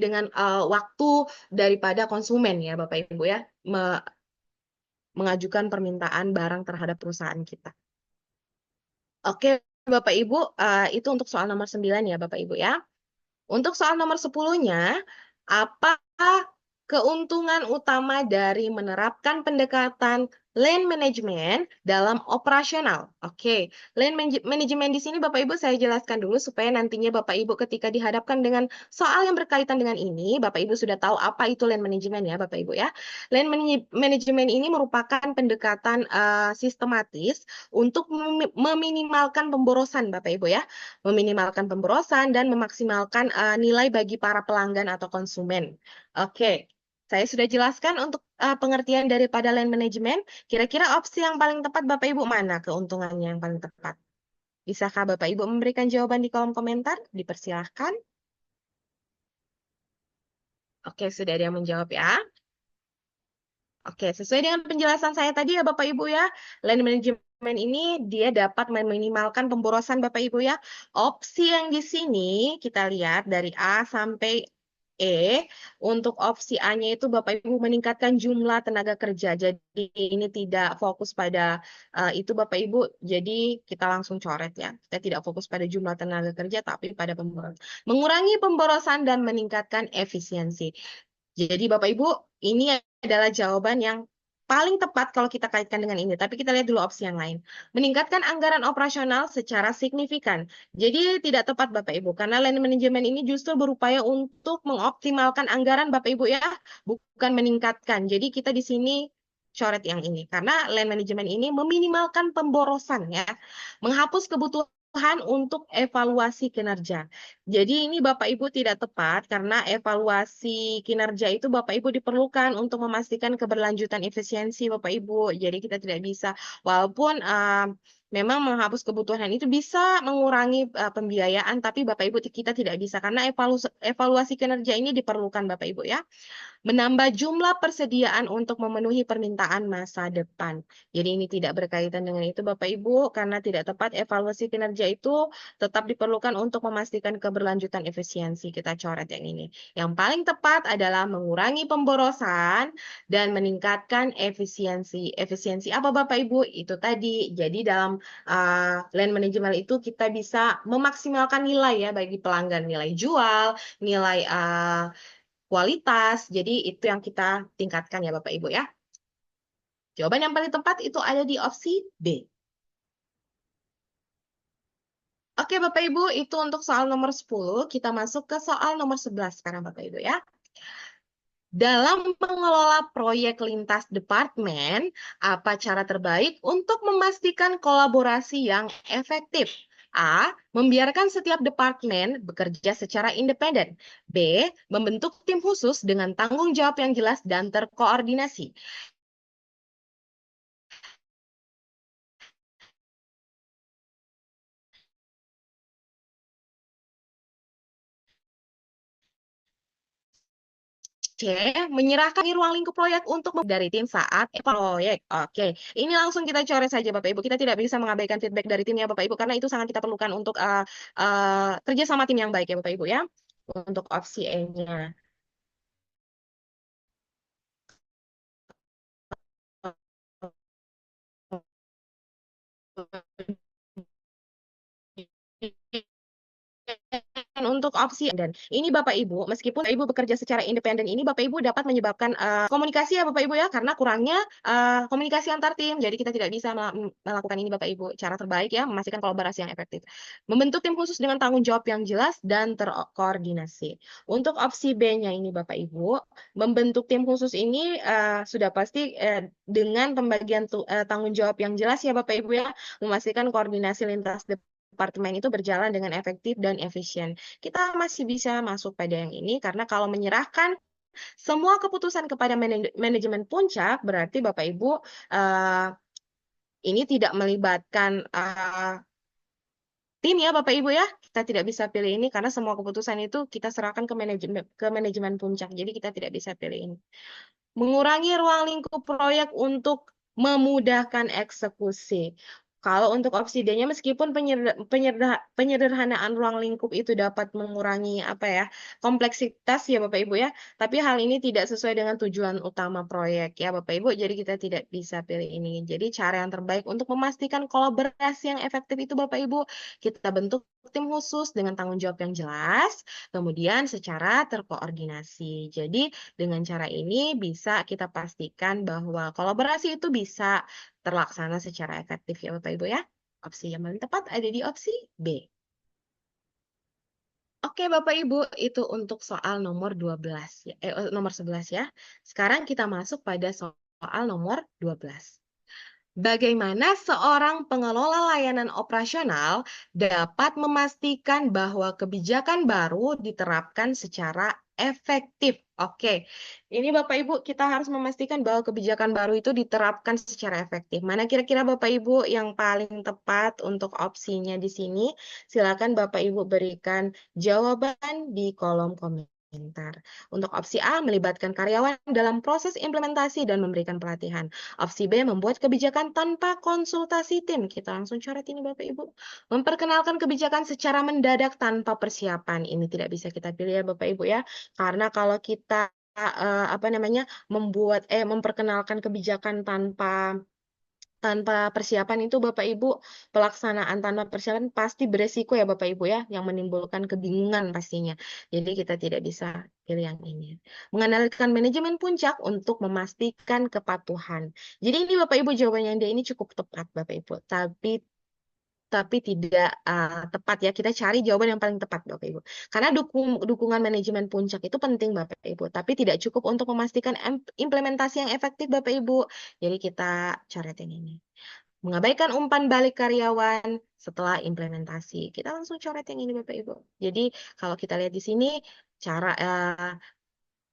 S2: dengan waktu daripada konsumen ya Bapak Ibu ya, mengajukan permintaan barang terhadap perusahaan kita. Oke, Bapak Ibu, itu untuk soal nomor 9 ya, Bapak Ibu ya. Untuk soal nomor 10-nya, apa keuntungan utama dari menerapkan pendekatan land management dalam operasional? Oke, land management di sini Bapak Ibu saya jelaskan dulu supaya nantinya Bapak Ibu ketika dihadapkan dengan soal yang berkaitan dengan ini, Bapak Ibu sudah tahu apa itu land management ya, Bapak Ibu ya. Land management ini merupakan pendekatan sistematis untuk meminimalkan pemborosan Bapak Ibu ya, meminimalkan pemborosan dan memaksimalkan nilai bagi para pelanggan atau konsumen. Oke, saya sudah jelaskan untuk pengertian daripada land management. Kira-kira opsi yang paling tepat Bapak Ibu mana keuntungannya yang paling tepat? Bisakah Bapak Ibu memberikan jawaban di kolom komentar? Dipersilahkan. Oke, sudah ada yang menjawab ya. Oke, sesuai dengan penjelasan saya tadi ya Bapak Ibu ya, land management ini dia dapat meminimalkan pemborosan Bapak Ibu ya. Opsi yang di sini kita lihat dari A sampai E, untuk opsi A-nya itu Bapak Ibu meningkatkan jumlah tenaga kerja. Jadi ini tidak fokus pada itu Bapak Ibu, jadi kita langsung coret ya. Kita tidak fokus pada jumlah tenaga kerja tapi pada pemborosan. Mengurangi pemborosan dan meningkatkan efisiensi. Jadi Bapak Ibu, ini adalah jawaban yang paling tepat kalau kita kaitkan dengan ini. Tapi kita lihat dulu opsi yang lain. Meningkatkan anggaran operasional secara signifikan. Jadi tidak tepat Bapak Ibu, karena land management ini justru berupaya untuk mengoptimalkan anggaran Bapak Ibu ya, bukan meningkatkan. Jadi kita di sini coret yang ini. Karena land management ini meminimalkan pemborosan ya, menghapus kebutuhan untuk evaluasi kinerja. Jadi ini Bapak Ibu tidak tepat karena evaluasi kinerja itu Bapak Ibu diperlukan untuk memastikan keberlanjutan efisiensi Bapak Ibu. Jadi kita tidak bisa, walaupun memang menghapus kebutuhan itu bisa mengurangi pembiayaan, tapi Bapak Ibu kita tidak bisa karena evaluasi kinerja ini diperlukan Bapak Ibu ya. Menambah jumlah persediaan untuk memenuhi permintaan masa depan. Jadi ini tidak berkaitan dengan itu Bapak Ibu, karena tidak tepat evaluasi kinerja itu tetap diperlukan untuk memastikan keberlanjutan efisiensi. Kita coret yang ini. Yang paling tepat adalah mengurangi pemborosan dan meningkatkan efisiensi. Efisiensi apa Bapak Ibu? Itu tadi. Jadi dalam land management itu kita bisa memaksimalkan nilai ya bagi pelanggan, nilai jual, nilai kualitas. Jadi itu yang kita tingkatkan ya Bapak Ibu ya. Jawaban yang paling tepat itu ada di opsi B. Oke Bapak Ibu, itu untuk soal nomor 10. Kita masuk ke soal nomor 11 sekarang Bapak Ibu ya. Dalam mengelola proyek lintas departemen, apa cara terbaik untuk memastikan kolaborasi yang efektif? A. Membiarkan setiap departemen bekerja secara independen. B. Membentuk tim khusus dengan tanggung jawab yang jelas dan terkoordinasi. C. Menyerahkan ruang lingkup proyek untuk dari tim saat proyek. Oke, ini langsung kita coret saja Bapak Ibu. Kita tidak bisa mengabaikan feedback dari tim ya Bapak Ibu, karena itu sangat kita perlukan untuk kerja sama tim yang baik ya Bapak Ibu ya. Untuk opsi E-nya. Untuk opsi dan ini Bapak Ibu, meskipun Ibu bekerja secara independen ini Bapak Ibu dapat menyebabkan komunikasi ya Bapak Ibu ya, karena kurangnya komunikasi antar tim. Jadi kita tidak bisa melakukan ini Bapak Ibu. Cara terbaik ya memastikan kolaborasi yang efektif. Membentuk tim khusus dengan tanggung jawab yang jelas dan terkoordinasi. Untuk opsi B-nya ini Bapak Ibu, membentuk tim khusus ini sudah pasti dengan pembagian tanggung jawab yang jelas ya Bapak Ibu ya, memastikan koordinasi lintas departemen itu berjalan dengan efektif dan efisien. Kita masih bisa masuk pada yang ini karena kalau menyerahkan semua keputusan kepada manajemen puncak berarti Bapak Ibu ini tidak melibatkan tim ya Bapak Ibu ya. Kita tidak bisa pilih ini karena semua keputusan itu kita serahkan ke manajemen puncak. Jadi kita tidak bisa pilih ini. Mengurangi ruang lingkup proyek untuk memudahkan eksekusi. Kalau untuk opsi D-nya, meskipun penyederhanaan ruang lingkup itu dapat mengurangi apa ya kompleksitas ya Bapak Ibu ya, tapi hal ini tidak sesuai dengan tujuan utama proyek ya Bapak Ibu. Jadi kita tidak bisa pilih ini. Jadi cara yang terbaik untuk memastikan kolaborasi yang efektif itu Bapak Ibu, kita bentuk tim khusus dengan tanggung jawab yang jelas, kemudian secara terkoordinasi. Jadi dengan cara ini bisa kita pastikan bahwa kolaborasi itu bisa terlaksana secara efektif ya Bapak Ibu ya. Opsi yang paling tepat ada di opsi B. Oke Bapak Ibu, itu untuk soal nomor 12 ya, nomor 11 ya. Sekarang kita masuk pada soal nomor 12. Bagaimana seorang pengelola layanan operasional dapat memastikan bahwa kebijakan baru diterapkan secara efektif? Oke, ini Bapak Ibu kita harus memastikan bahwa kebijakan baru itu diterapkan secara efektif. Mana kira-kira Bapak Ibu yang paling tepat untuk opsinya di sini? Silakan Bapak Ibu berikan jawaban di kolom komentar. Untuk opsi A, melibatkan karyawan dalam proses implementasi dan memberikan pelatihan. Opsi B, membuat kebijakan tanpa konsultasi tim. Kita langsung coret ini Bapak Ibu. Memperkenalkan kebijakan secara mendadak tanpa persiapan. Ini tidak bisa kita pilih ya Bapak Ibu ya. Karena kalau kita memperkenalkan kebijakan tanpa persiapan itu Bapak Ibu, pelaksanaan tanpa persiapan pasti beresiko ya Bapak Ibu ya, yang menimbulkan kebingungan pastinya. Jadi kita tidak bisa pilih yang ini. Mengendalikan manajemen puncak untuk memastikan kepatuhan. Jadi ini Bapak Ibu jawabannya dia ini cukup tepat Bapak Ibu, tapi tidak tepat ya. Kita cari jawaban yang paling tepat Bapak Ibu. Karena dukungan manajemen puncak itu penting Bapak Ibu, tapi tidak cukup untuk memastikan implementasi yang efektif Bapak Ibu. Jadi kita coret yang ini. Mengabaikan umpan balik karyawan setelah implementasi. Kita langsung coret yang ini Bapak Ibu. Jadi kalau kita lihat di sini cara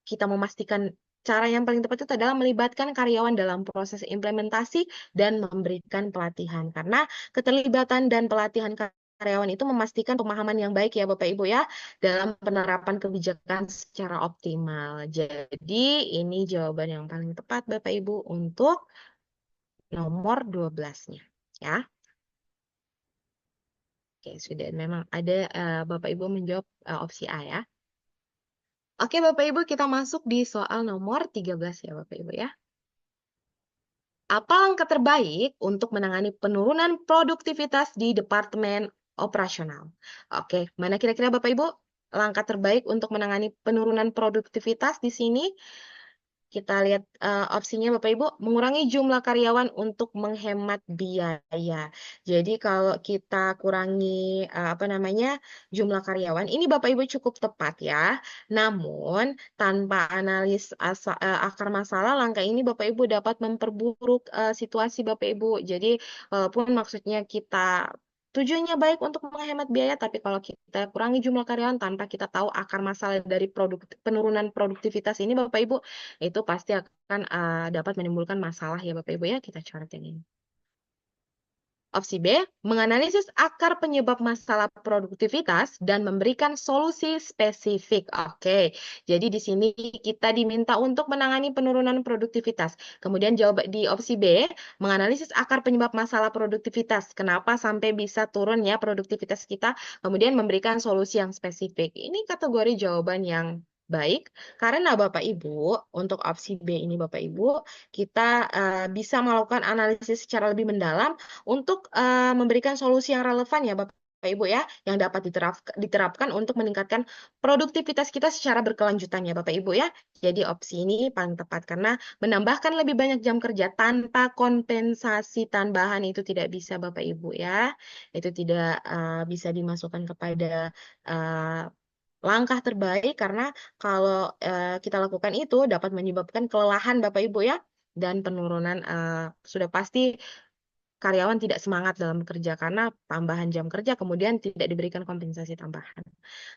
S2: kita memastikan cara yang paling tepat itu adalah melibatkan karyawan dalam proses implementasi dan memberikan pelatihan. Karena keterlibatan dan pelatihan karyawan itu memastikan pemahaman yang baik ya Bapak Ibu ya dalam penerapan kebijakan secara optimal. Jadi ini jawaban yang paling tepat Bapak Ibu untuk nomor 12-nya ya. Oke, sudah memang ada Bapak Ibu menjawab opsi A ya. Oke, Bapak Ibu, kita masuk di soal nomor 13 ya, Bapak Ibu ya. Apa langkah terbaik untuk menangani penurunan produktivitas di Departemen Operasional? Oke, mana kira-kira Bapak Ibu langkah terbaik untuk menangani penurunan produktivitas di sini? Kita lihat opsinya Bapak Ibu, mengurangi jumlah karyawan untuk menghemat biaya. Jadi kalau kita kurangi apa namanya jumlah karyawan, ini Bapak Ibu cukup tepat ya. Namun tanpa analis akar masalah, langkah ini Bapak Ibu dapat memperburuk situasi Bapak Ibu. Jadi walaupun maksudnya kita tujuannya baik untuk menghemat biaya, tapi kalau kita kurangi jumlah karyawan tanpa kita tahu akar masalah dari penurunan produktivitas ini, Bapak Ibu, itu pasti akan dapat menimbulkan masalah ya Bapak Ibu ya. Kita coret yang ini. Opsi B, menganalisis akar penyebab masalah produktivitas dan memberikan solusi spesifik. Oke, jadi di sini kita diminta untuk menangani penurunan produktivitas. Kemudian jawab di opsi B, menganalisis akar penyebab masalah produktivitas. Kenapa sampai bisa turun ya produktivitas kita? Kemudian memberikan solusi yang spesifik. Ini kategori jawaban yang baik, karena Bapak Ibu, untuk opsi B ini Bapak Ibu, kita bisa melakukan analisis secara lebih mendalam untuk memberikan solusi yang relevan ya Bapak Ibu ya, yang dapat diterapkan untuk meningkatkan produktivitas kita secara berkelanjutan ya Bapak Ibu ya. Jadi opsi ini paling tepat karena menambahkan lebih banyak jam kerja tanpa kompensasi tambahan itu tidak bisa Bapak Ibu ya. Itu tidak bisa dimasukkan kepada langkah terbaik karena kalau kita lakukan itu dapat menyebabkan kelelahan Bapak Ibu ya dan penurunan sudah pasti karyawan tidak semangat dalam bekerja karena tambahan jam kerja, kemudian tidak diberikan kompensasi tambahan.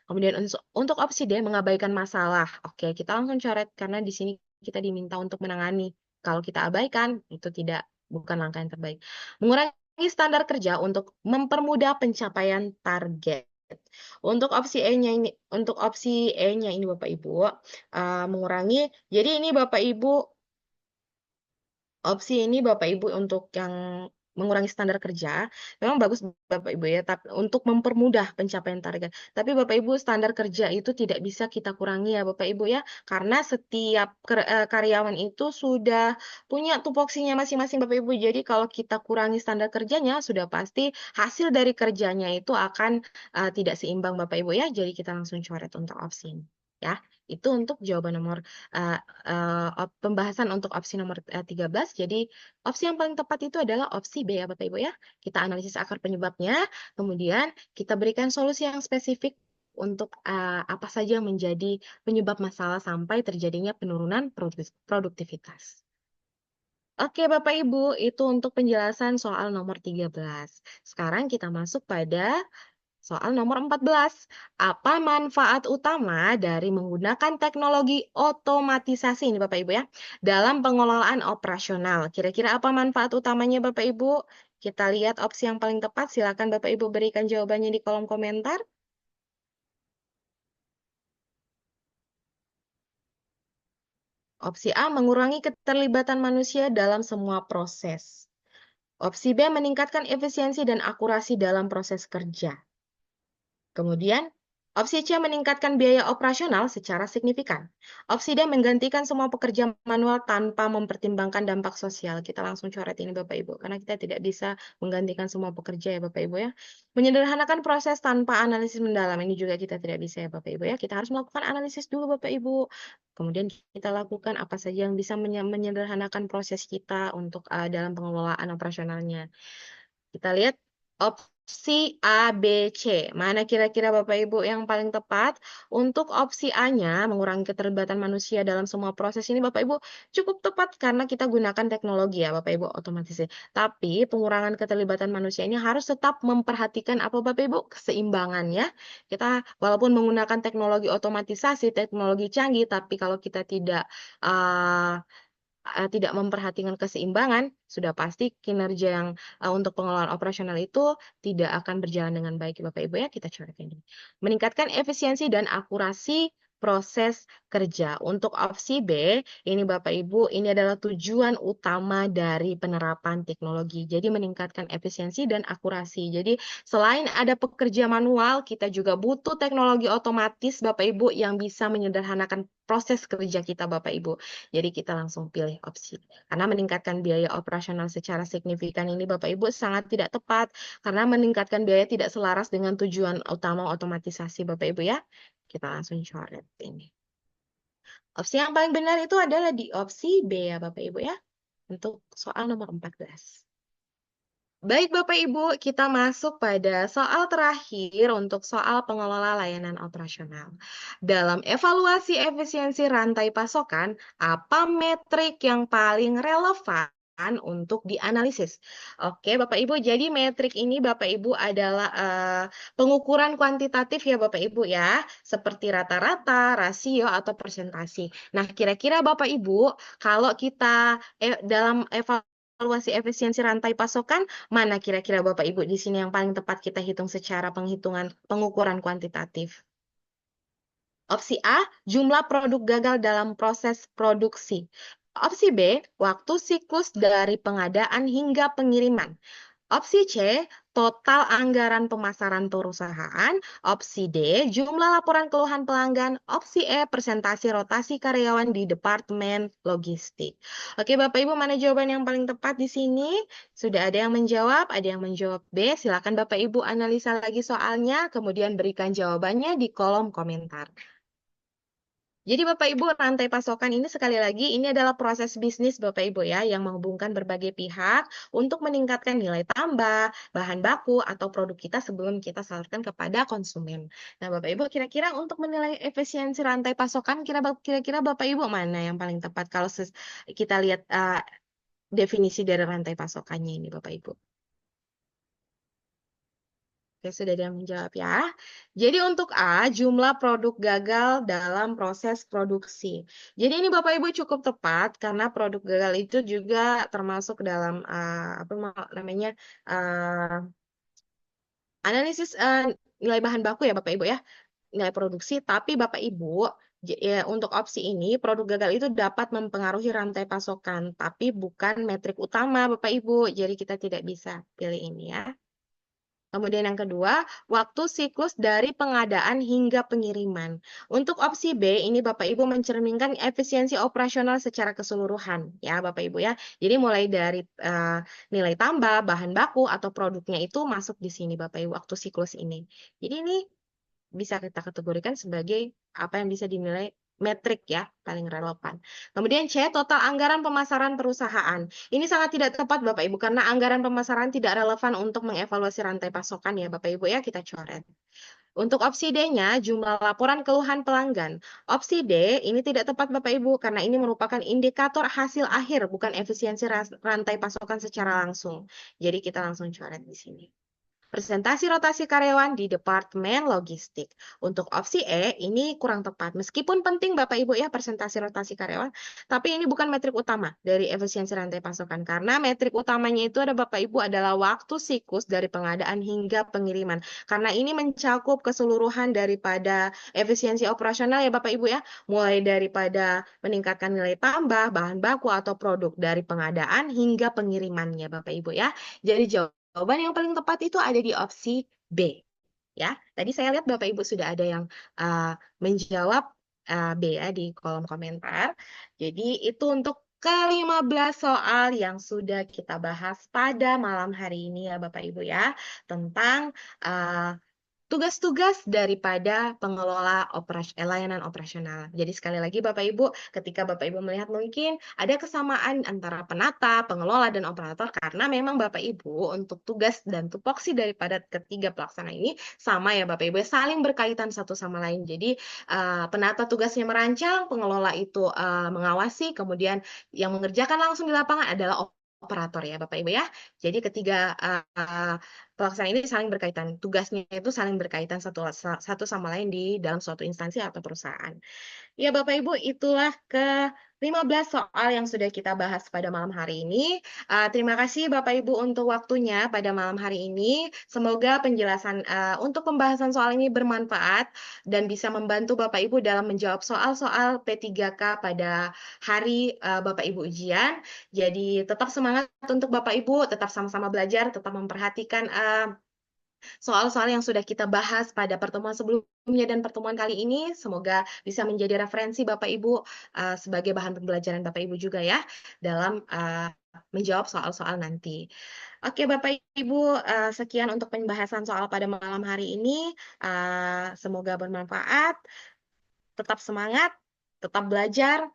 S2: Kemudian untuk opsi D, mengabaikan masalah. Oke, kita langsung coret karena di sini kita diminta untuk menangani. Kalau kita abaikan, itu bukan langkah yang terbaik. Mengurangi standar kerja untuk mempermudah pencapaian target. Untuk opsi E-nya ini Bapak Ibu, mengurangi. Jadi ini Bapak Ibu opsi ini Bapak Ibu untuk yang mengurangi standar kerja, memang bagus Bapak Ibu ya, tapi untuk mempermudah pencapaian target. Tapi Bapak Ibu standar kerja itu tidak bisa kita kurangi ya Bapak Ibu ya, karena setiap karyawan itu sudah punya tupoksinya masing-masing Bapak Ibu. Jadi kalau kita kurangi standar kerjanya, sudah pasti hasil dari kerjanya itu akan tidak seimbang Bapak Ibu ya. Jadi kita langsung coret untuk opsi ini ya. Itu untuk jawaban nomor pembahasan untuk opsi nomor 13. Jadi opsi yang paling tepat itu adalah opsi B ya Bapak Ibu ya. Kita analisis akar penyebabnya, kemudian kita berikan solusi yang spesifik untuk apa saja yang menjadi penyebab masalah sampai terjadinya penurunan produktivitas. Oke Bapak Ibu, itu untuk penjelasan soal nomor 13. Sekarang kita masuk pada soal nomor 14. Apa manfaat utama dari menggunakan teknologi otomatisasi ini Bapak Ibu ya dalam pengelolaan operasional? Kira-kira apa manfaat utamanya Bapak Ibu? Kita lihat opsi yang paling tepat. Silakan Bapak Ibu berikan jawabannya di kolom komentar. Opsi A, mengurangi keterlibatan manusia dalam semua proses. Opsi B, meningkatkan efisiensi dan akurasi dalam proses kerja. Kemudian, opsi C meningkatkan biaya operasional secara signifikan. Opsi D menggantikan semua pekerja manual tanpa mempertimbangkan dampak sosial. Kita langsung coret ini Bapak Ibu, karena kita tidak bisa menggantikan semua pekerja ya Bapak Ibu ya. Menyederhanakan proses tanpa analisis mendalam, ini juga kita tidak bisa ya Bapak Ibu ya. Kita harus melakukan analisis dulu Bapak Ibu. Kemudian kita lakukan apa saja yang bisa menyederhanakan proses kita untuk dalam pengelolaan operasionalnya. Kita lihat opsi A, B, C. Mana kira-kira Bapak Ibu yang paling tepat? Untuk opsi A-nya, mengurangi keterlibatan manusia dalam semua proses ini Bapak Ibu cukup tepat karena kita gunakan teknologi ya Bapak Ibu otomatis. Tapi pengurangan keterlibatan manusia ini harus tetap memperhatikan apa Bapak Ibu? Keseimbangannya. Kita walaupun menggunakan teknologi otomatisasi, teknologi canggih, tapi kalau kita tidak memperhatikan keseimbangan, sudah pasti kinerja yang untuk pengelolaan operasional itu tidak akan berjalan dengan baik, Bapak Ibu ya. Kita coret ini. Meningkatkan efisiensi dan akurasi proses kerja. Untuk opsi B, ini Bapak Ibu, ini adalah tujuan utama dari penerapan teknologi. Jadi meningkatkan efisiensi dan akurasi. Jadi selain ada pekerja manual, kita juga butuh teknologi otomatis Bapak Ibu yang bisa menyederhanakan proses kerja kita Bapak Ibu. Jadi kita langsung pilih opsi. Karena meningkatkan biaya operasional secara signifikan ini Bapak Ibu sangat tidak tepat karena meningkatkan biaya tidak selaras dengan tujuan utama otomatisasi Bapak Ibu ya. Kita langsung coret ini. Opsi yang paling benar itu adalah di opsi B ya Bapak Ibu ya. Untuk soal nomor 14. Baik Bapak Ibu, kita masuk pada soal terakhir untuk soal pengelola layanan operasional. Dalam evaluasi efisiensi rantai pasokan, apa metrik yang paling relevan untuk dianalisis? Oke Bapak Ibu, jadi metrik ini Bapak Ibu adalah pengukuran kuantitatif ya Bapak Ibu ya, seperti rata-rata, rasio, atau persentasi. Nah kira-kira Bapak Ibu, kalau kita dalam evaluasi efisiensi rantai pasokan, mana kira-kira Bapak Ibu di sini yang paling tepat kita hitung secara penghitungan pengukuran kuantitatif? Opsi A, jumlah produk gagal dalam proses produksi. Opsi B, waktu siklus dari pengadaan hingga pengiriman. Opsi C, total anggaran pemasaran perusahaan. Opsi D, jumlah laporan keluhan pelanggan. Opsi E, persentase rotasi karyawan di Departemen Logistik. Oke, Bapak Ibu, mana jawaban yang paling tepat di sini? Sudah ada yang menjawab, ada yang menjawab B. Silakan Bapak Ibu analisa lagi soalnya, kemudian berikan jawabannya di kolom komentar. Jadi Bapak Ibu, rantai pasokan ini sekali lagi ini adalah proses bisnis Bapak Ibu ya yang menghubungkan berbagai pihak untuk meningkatkan nilai tambah, bahan baku atau produk kita sebelum kita salurkan kepada konsumen. Nah, Bapak Ibu kira-kira untuk menilai efisiensi rantai pasokan kira-kira Bapak Ibu mana yang paling tepat kalau kita lihat definisi dari rantai pasokannya ini Bapak Ibu? Oke, sudah ada yang menjawab ya. Jadi untuk A, jumlah produk gagal dalam proses produksi. Jadi ini Bapak Ibu cukup tepat karena produk gagal itu juga termasuk dalam apa namanya analisis nilai bahan baku ya Bapak Ibu ya, nilai produksi. Tapi Bapak Ibu untuk opsi ini produk gagal itu dapat mempengaruhi rantai pasokan, tapi bukan metrik utama Bapak Ibu. Jadi kita tidak bisa pilih ini ya. Kemudian yang kedua, waktu siklus dari pengadaan hingga pengiriman. Untuk opsi B, ini Bapak Ibu mencerminkan efisiensi operasional secara keseluruhan, ya Bapak Ibu ya. Jadi mulai dari nilai tambah, bahan baku, atau produknya itu masuk di sini Bapak Ibu, waktu siklus ini. Jadi ini bisa kita kategorikan sebagai apa yang bisa dinilai metrik ya, paling relevan. Kemudian C, total anggaran pemasaran perusahaan. Ini sangat tidak tepat Bapak Ibu, karena anggaran pemasaran tidak relevan untuk mengevaluasi rantai pasokan ya Bapak Ibu ya, kita coret. Untuk opsi D-nya, jumlah laporan keluhan pelanggan. Opsi D ini tidak tepat Bapak Ibu, karena ini merupakan indikator hasil akhir, bukan efisiensi rantai pasokan secara langsung. Jadi kita langsung coret di sini. Presentasi rotasi karyawan di Departemen Logistik. Untuk opsi E, ini kurang tepat. Meskipun penting Bapak Ibu ya presentasi rotasi karyawan, tapi ini bukan metrik utama dari efisiensi rantai pasokan. Karena metrik utamanya itu ada Bapak Ibu adalah waktu siklus dari pengadaan hingga pengiriman. Karena ini mencakup keseluruhan daripada efisiensi operasional ya Bapak Ibu ya. Mulai daripada meningkatkan nilai tambah, bahan baku atau produk dari pengadaan hingga pengirimannya Bapak Ibu ya. Jadi jawaban yang paling tepat itu ada di opsi B. Ya, tadi saya lihat Bapak Ibu sudah ada yang menjawab B ya di kolom komentar. Jadi itu untuk ke-15 soal yang sudah kita bahas pada malam hari ini ya Bapak Ibu ya tentang tugas-tugas daripada pengelola layanan operasional. Jadi sekali lagi Bapak Ibu, ketika Bapak Ibu melihat mungkin ada kesamaan antara penata, pengelola, dan operator karena memang Bapak Ibu untuk tugas dan tupoksi daripada ketiga pelaksana ini sama ya Bapak Ibu, saling berkaitan satu sama lain. Jadi penata tugasnya merancang, pengelola itu mengawasi, kemudian yang mengerjakan langsung di lapangan adalah operator ya Bapak Ibu ya. Jadi ketiga pelaksana ini saling berkaitan. Tugasnya itu saling berkaitan satu sama lain di dalam suatu instansi atau perusahaan. Ya, Bapak Ibu, itulah ke-15 soal yang sudah kita bahas pada malam hari ini. Terima kasih Bapak Ibu untuk waktunya pada malam hari ini. Semoga penjelasan untuk pembahasan soal ini bermanfaat dan bisa membantu Bapak Ibu dalam menjawab soal-soal P3K pada hari Bapak Ibu ujian. Jadi tetap semangat untuk Bapak Ibu, tetap sama-sama belajar, tetap memperhatikan soal-soal yang sudah kita bahas pada pertemuan sebelumnya dan pertemuan kali ini. Semoga bisa menjadi referensi Bapak Ibu sebagai bahan pembelajaran Bapak Ibu juga ya dalam menjawab soal-soal nanti. Oke Bapak Ibu, sekian untuk pembahasan soal pada malam hari ini. Semoga bermanfaat, tetap semangat, tetap belajar.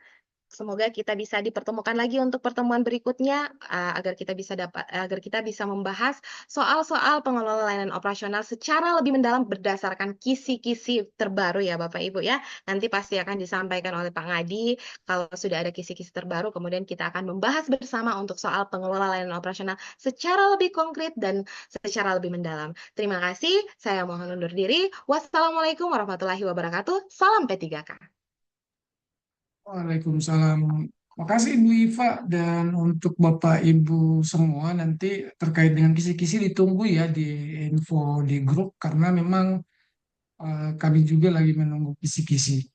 S2: Semoga kita bisa dipertemukan lagi untuk pertemuan berikutnya agar kita bisa membahas soal-soal pengelola layanan operasional secara lebih mendalam berdasarkan kisi-kisi terbaru ya Bapak Ibu ya. Nanti pasti akan disampaikan oleh Pak Ngadi kalau sudah ada kisi-kisi terbaru, kemudian kita akan membahas bersama untuk soal pengelola layanan operasional secara lebih konkret dan secara lebih mendalam. Terima kasih, saya mohon undur diri. Wassalamualaikum warahmatullahi wabarakatuh. Salam P3K.
S1: Waalaikumsalam. Makasih Ibu Iva dan untuk Bapak Ibu semua nanti terkait dengan kisi-kisi ditunggu ya di info di grup karena memang kami juga lagi menunggu kisi-kisi.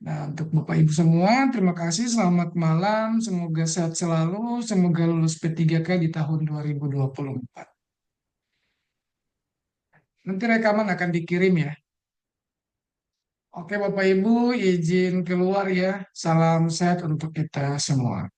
S1: Nah, untuk Bapak Ibu semua, terima kasih. Selamat malam. Semoga sehat selalu. Semoga lulus P3K di tahun 2024. Nanti rekaman akan dikirim ya. Oke, Bapak Ibu, izin keluar ya. Salam sehat untuk kita semua.